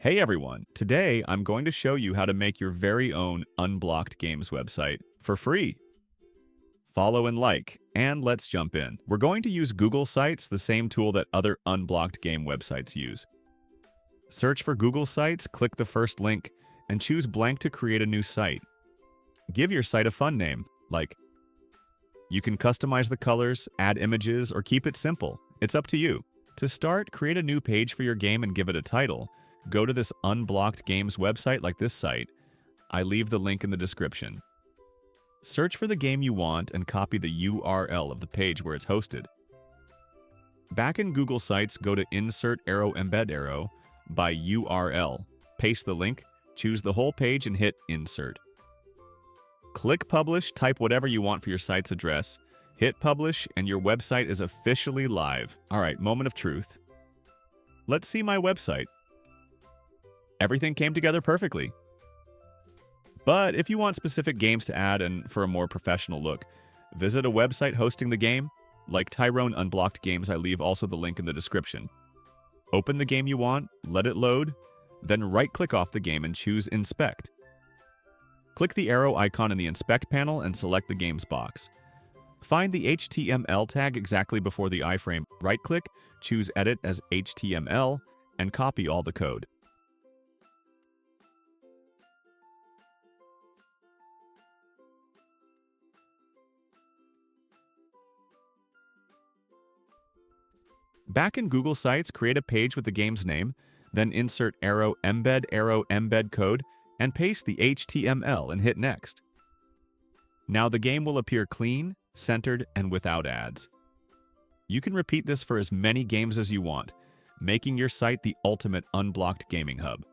Hey everyone, today I'm going to show you how to make your very own Unblocked Games website for free. Follow and like, and let's jump in. We're going to use Google Sites, the same tool that other Unblocked game websites use. Search for Google Sites, click the first link, and choose blank to create a new site. Give your site a fun name, like you can customize the colors, add images, or keep it simple. It's up to you. To start, create a new page for your game and give it a title. Go to this Unblocked Games website like this site. I leave the link in the description. Search for the game you want and copy the URL of the page where it's hosted. Back in Google Sites, go to Insert Arrow Embed Arrow by URL. Paste the link, choose the whole page and hit Insert. Click Publish, type whatever you want for your site's address. Hit Publish and your website is officially live. Alright, moment of truth. Let's see my website. Everything came together perfectly. But if you want specific games to add and for a more professional look, visit a website hosting the game, like Tyrone Unblocked Games. I leave also the link in the description. Open the game you want, let it load, then right-click off the game and choose Inspect. Click the arrow icon in the Inspect panel and select the games box. Find the HTML tag exactly before the iframe. Right-click, choose Edit as HTML, and copy all the code. Back in Google Sites, create a page with the game's name, then insert arrow embed code, and paste the HTML and hit Next. Now the game will appear clean, centered, and without ads. You can repeat this for as many games as you want, making your site the ultimate unblocked gaming hub.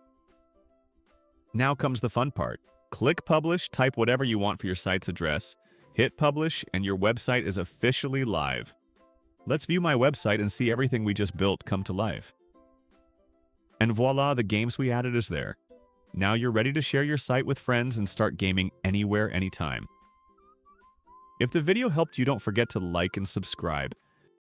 Now comes the fun part. Click Publish, type whatever you want for your site's address, hit Publish, and your website is officially live. Let's view my website and see everything we just built come to life. And voila, the games we added is there. Now you're ready to share your site with friends and start gaming anywhere, anytime. If the video helped you, don't forget to like and subscribe.